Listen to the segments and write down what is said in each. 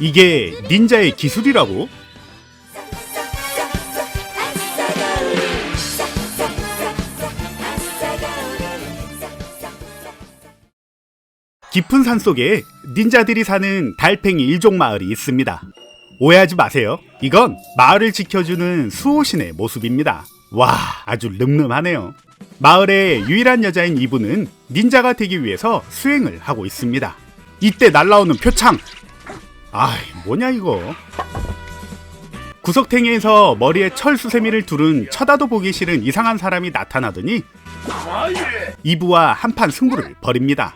이게 닌자의 기술이라고? 깊은 산속에 닌자들이 사는 달팽이 일족 마을이 있습니다. 오해하지 마세요. 이건 마을을 지켜주는 수호신의 모습입니다. 와, 아주 늠름하네요. 마을의 유일한 여자인 이브는 닌자가 되기 위해서 수행을 하고 있습니다. 이때 날라오는 표창! 아이, 뭐냐 이거. 구석탱이에서 머리에 철 수세미를 두른 쳐다도 보기 싫은 이상한 사람이 나타나더니 이브와 한판 승부를 벌입니다.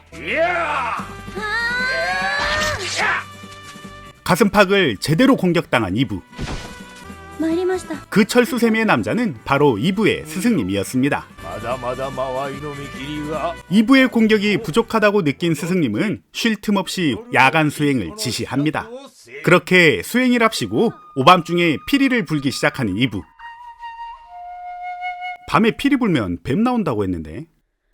가슴팍을 제대로 공격당한 이브. 그 철수세미의 남자는 바로 이브의 스승님이었습니다. 이브의 공격이 부족하다고 느낀 스승님은 쉴 틈 없이 야간 수행을 지시합니다. 그렇게 수행이랍시고 오밤중에 피리를 불기 시작하는 이브. 밤에 피리 불면 뱀 나온다고 했는데.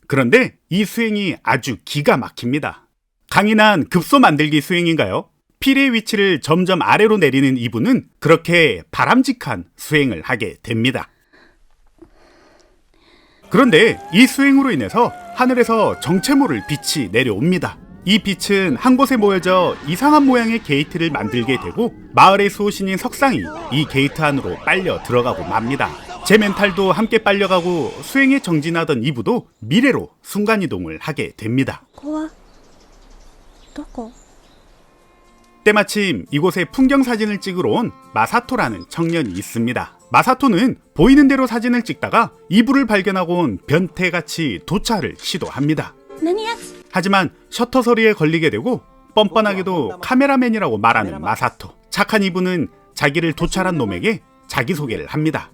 그런데 이 수행이 아주 기가 막힙니다. 강인한 급소 만들기 수행인가요? 피리의 위치를 점점 아래로 내리는 이브는 그렇게 바람직한 수행을 하게 됩니다. 그런데 이 수행으로 인해서 하늘에서 정체모를 빛이 내려옵니다. 이 빛은 한 곳에 모여져 이상한 모양의 게이트를 만들게 되고 마을의 수호신인 석상이 이 게이트 안으로 빨려 들어가고 맙니다. 제 멘탈도 함께 빨려가고 수행에 정진하던 이브도 미래로 순간이동을 하게 됩니다. 때마침 이곳에 풍경사진을 찍으러 온 마사토라는 청년이 있습니다. 마사토는 보이는 대로 사진을 찍다가 이브를 발견하고 온 변태같이 도찰을 시도합니다. 하지만 셔터 소리에 걸리게 되고 뻔뻔하게도 카메라맨이라고 말하는 마사토. 착한 이브는 자기를 도찰한 놈에게 자기소개를 합니다.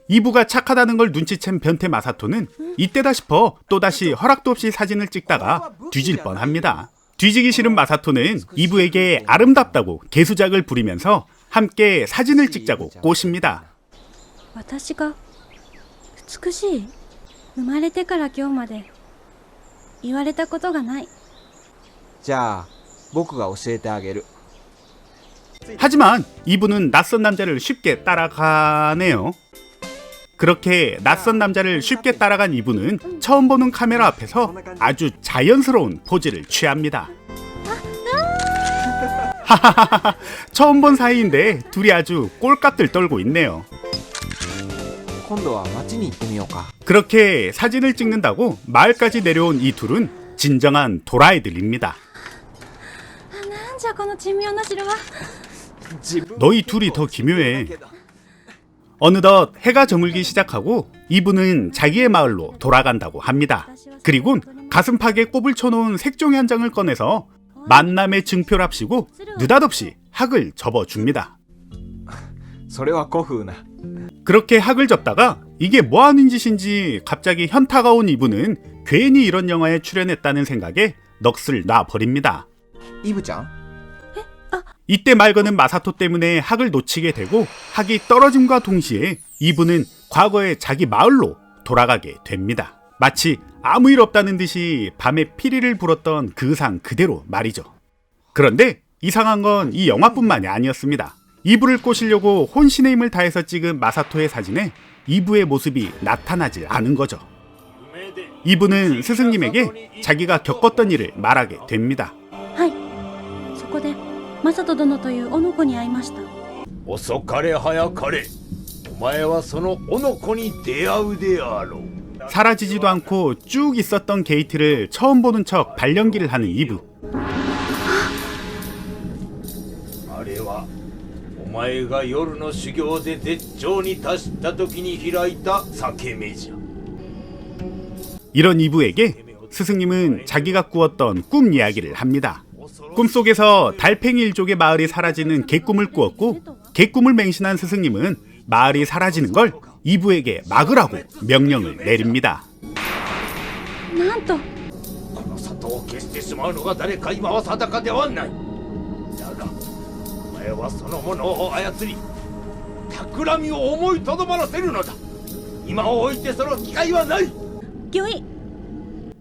이브가 착하다는 걸 눈치챈 변태 마사토는 이때다 싶어 또다시 허락도 없이 사진을 찍다가 뒤질 뻔합니다. 뒤지기 싫은 마사토는 이브에게 아름답다고 개수작을 부리면서 함께 사진을 찍자고 꼬십니다. 하지만 이브는 낯선 남자를 쉽게 따라가네요. 그렇게 낯선 남자를 쉽게 따라간 이브는 처음 보는 카메라 앞에서 아주 자연스러운 포즈를 취합니다. 하하하하, 처음 본 사이인데 둘이 아주 꼴깍들 떨고 있네요. 그렇게 사진을 찍는다고 마을까지 내려온 이 둘은 진정한 도라이들입니다. 너희 둘이 더 기묘해. 어느덧 해가 저물기 시작하고 이브는 자기의 마을로 돌아간다고 합니다. 그리곤 가슴팍에 꼽을 쳐놓은 색종이 한 장을 꺼내서 만남의 증표랍시고 느닷없이 학을 접어줍니다. 그렇게 학을 접다가 이게 뭐하는 짓인지 갑자기 현타가 온 이브는 괜히 이런 영화에 출연했다는 생각에 넋을 놔버립니다. 이브짱? 이때 말 거는 마사토 때문에 학을 놓치게 되고 학이 떨어짐과 동시에 이브는 과거의 자기 마을로 돌아가게 됩니다. 마치 아무 일 없다는 듯이 밤에 피리를 불었던 그 의상 그대로 말이죠. 그런데 이상한 건 이 영화뿐만이 아니었습니다. 이브를 꼬시려고 혼신의 힘을 다해서 찍은 마사토의 사진에 이브의 모습이 나타나지 않은 거죠. 이브는 스승님에게 자기가 겪었던 일을 말하게 됩니다.遅かれ早かれお前はそのオノコに出会うであろう。 사라지지도 않고 쭉 있었던 게이트를 처음 보는 척 발연기를 하는 이브. あれはお前が夜の修行で絶頂に達した時に開いた裂け目じゃ。 이런 이브에게 스승님은 자기가 꾸었던 꿈 이야기를 합니다. 꿈속에서 달팽이 일족의 마을이 사라지는 개꿈을 꾸었고 개꿈을 맹신한 스승님은 마을이 사라지는 걸 이브에게 막으라고 명령을 내립니다. なんとこの里を消してしまうのが誰か今は定かではない。だがお前はそのものを操り企みを思いとどまらせるのだ。今を置いてその機会はない。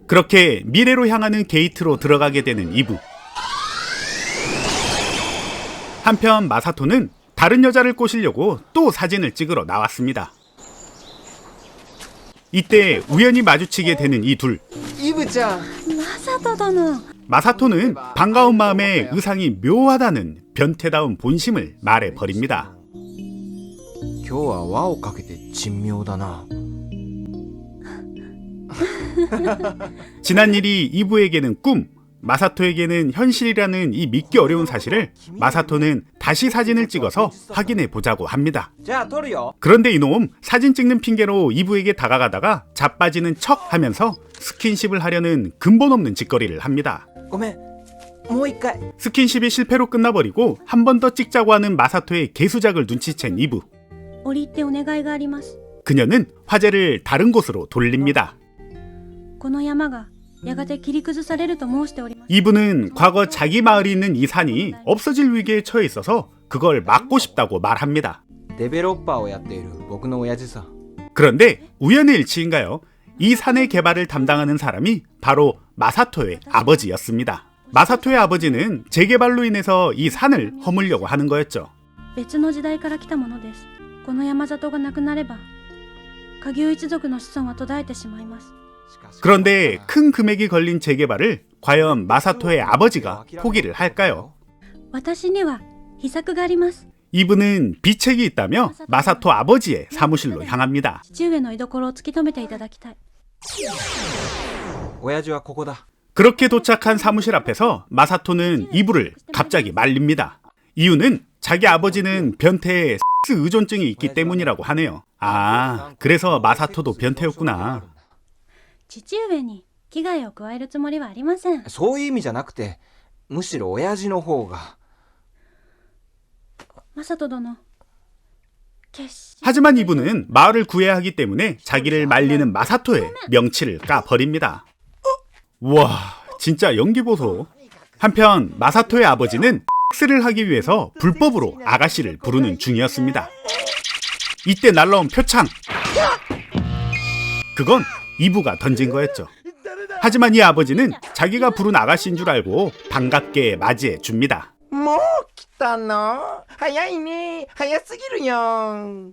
그렇게 미래로 향하는 게이트로 들어가게 되는 이브. 한편 마사토는 다른 여자를 꼬시려고 또 사진을 찍으러 나왔습니다. 이때 우연히 마주치게 되는 이 둘. イブちゃん。マサト殿。 마사토는 반가운 마음에 의상이 묘하다는 변태다운 본심을 말해버립니다. 今日は輪をかけて珍妙だな。 지난 일이 이브에게는 꿈, 마사토에게는 현실이라는 이 믿기 어려운 사실을 마사토는 다시 사진을 찍어서 확인해 보자고 합니다. じゃあ撮るよ。 그런데 이놈 사진 찍는 핑계로 이브에게 다가가다가 자빠지는 척 하면서 스킨십을 하려는 근본 없는 짓거리를 합니다. ごめん。もう一回。 스킨십이 실패로 끝나버리고 한 번 더 찍자고 하는 마사토의 개수작을 눈치챈 이브. 折り入ってお願いがあります。 그녀는 화제를 다른 곳으로 돌립니다. この山がやがて切り崩されると申しております。 이브는 과거 자기 마을이 있는 이 산이 없어질 위기에 처해 있어서 그걸 막고 싶다고 말합니다. デベロッパーをやっている僕の親父さ。 그런데 우연의 일치인가요? 이 산의 개발을 담당하는 사람이 바로 마사토의 아버지였습니다. 마사토의 아버지는 재개발로 인해서 이 산을 허물려고 하는 거였죠. 別の時代から来たものです。この山里がなくなれば、下牛一族の子孫は途絶えてしまいます。 그런데 큰 금액이 걸린 재개발을 과연 마사토의 아버지가 포기를 할까요? 私には秘策があります。 이브는 비책이 있다며 마사토 아버지의 사무실로 향합니다. 父上の居所を突き止めていただきたい。親父はここだ。 그렇게 도착한 사무실 앞에서 마사토는 이브를 갑자기 말립니다. 이유는 자기 아버지는 변태에 섹스 의존증이 있기 때문이라고 하네요. 아, 그래서 마사토도 변태였구나. 父上に危害を加えるつもりはありません。そういう意味じゃなくて、むしろ親父の方が。マサト殿。決し 하지만 이브는 마을을 구해야 하기 때문에 자기를 말리는 마사토의 명치를 까버립니다. 우와, 진짜 연기 보소. 한편 마사토의 아버지는 섹스를 하기 위해서 불법으로 아가씨를 부르는 중이었습니다. 이때 날라온 표창. 그건 이브가 던진 거였죠. 하지만 이 아버지는 자기가 부른 아가씨인 줄 알고 반갑게 맞이해 줍니다. もう来たの早いね早すぎるよ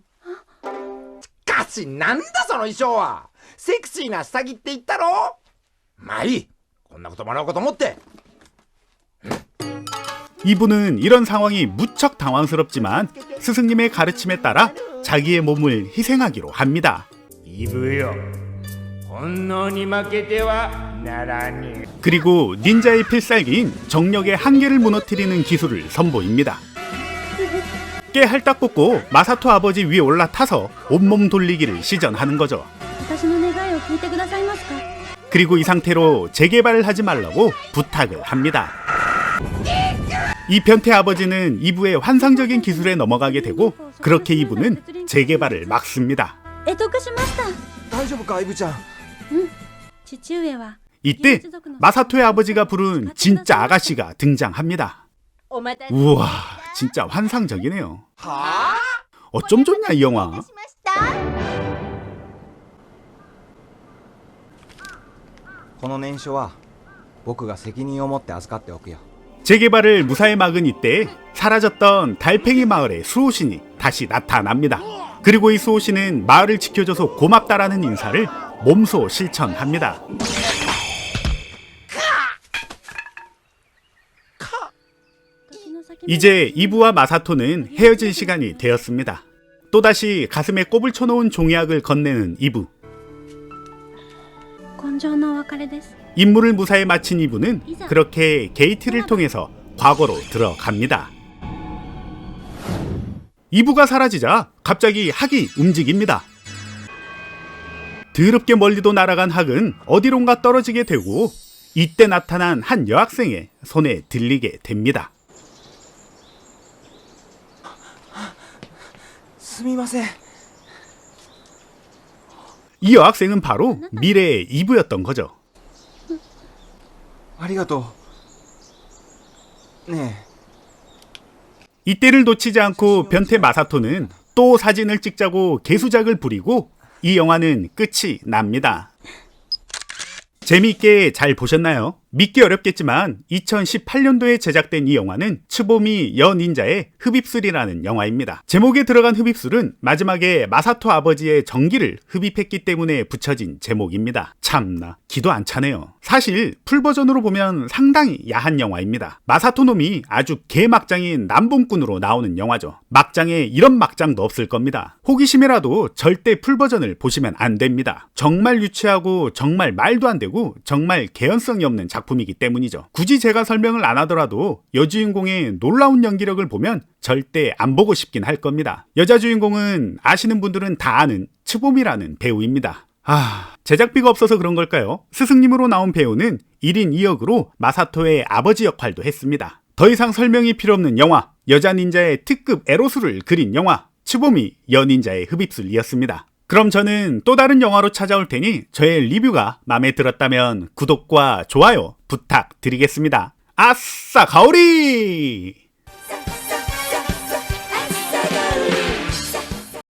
しかしなんだその衣装はセクシーな下着って言ったろまあいいこんなこともらおうかと思って 이분은 이런 상황이 무척 당황스럽지만 스승님의 가르침에 따라 자기의 몸을 희생하기로 합니다. イブよ本能に負けてはならぬ 그리고 닌자의 필살기인 정력의 한계를 무너뜨리는 기술을 선보입니다. 깨 할딱 뽑고 마사토 아버지 위에 올라타서 온몸 돌리기를 시전하는 거죠. 私の願いを聞いてくださいますか。 그리고 이 상태로 재개발을 하지 말라고 부탁을 합니다. 이 변태 아버지는 이브의 환상적인 기술에 넘어가게 되고 그렇게 이브는 재개발을 막습니다. 得得しました。大丈夫か、イブちゃん。父上は 이때 마사토의 아버지가 부른 진짜 아가씨가 등장합니다. 우와, 진짜 환상적이네요. 어쩜 좋냐 이 영화. この念書は僕が責任を持って預かっておくよ。 재개발을 무사히 막은 이때 사라졌던 달팽이 마을의 수호신이 다시 나타납니다. 그리고 이 수호신은 마을을 지켜줘서 고맙다라는 인사를 몸소 실천합니다. 이제 이브와 마사토는 헤어질 시간이 되었습니다. 또다시 가슴에 꼽을 쳐놓은 종이약을 건네는 이브. 今生のお別れです。 임무를 무사히 마친 이브는 그렇게 게이트를 통해서 과거로 들어갑니다. 이브가 사라지자 갑자기 학이 움직입니다. 더럽게 멀리도 날아간 학은 어디론가 떨어지게 되고 이때 나타난 한 여학생의 손에 들리게 됩니다. すみません。 이 여학생은 바로 미래의 이브였던 거죠. ありがとう。ねえ。 이때를 놓치지 않고 변태 마사토는 또 사진을 찍자고 개수작을 부리고 이 영화는 끝이 납니다. 재미있게 잘 보셨나요? 믿기 어렵겠지만 2018년도에 제작된 이 영화는 츠보미 여 닌자의 흡입술이라는 영화입니다. 제목에 들어간 흡입술은 마지막에 마사토 아버지의 전기를 흡입했기 때문에 붙여진 제목입니다. 참나 기도 안 차네요. 사실 풀버전으로 보면 상당히 야한 영화입니다. 마사토 놈이 아주 개막장인 남봉꾼으로 나오는 영화죠. 막장에 이런 막장도 없을 겁니다. 호기심이라도 절대 풀버전을 보시면 안 됩니다. 정말 유치하고 정말 말도 안 되고 정말 개연성이 없는 작품이기 때문이죠. 굳이 제가 설명을 안 하더라도 여주인공의 놀라운 연기력을 보면 절대 안 보고 싶긴 할 겁니다. 여자 주인공은 아시는 분들은 다 아는 츠보미라는 배우입니다. 제작비가 없어서 그런 걸까요? 스승님으로 나온 배우는 1인 2역으로 마사토의 아버지 역할도 했습니다. 더 이상 설명이 필요 없는 영화, 여자 닌자의 특급 에로스를 그린 영화, 츠보미 여 닌자의 흡입술이었습니다. 그럼 저는 또 다른 영화로 찾아올 테니 저의 리뷰가 마음에 들었다면 구독과 좋아요 부탁드리겠습니다. 아싸 가오리!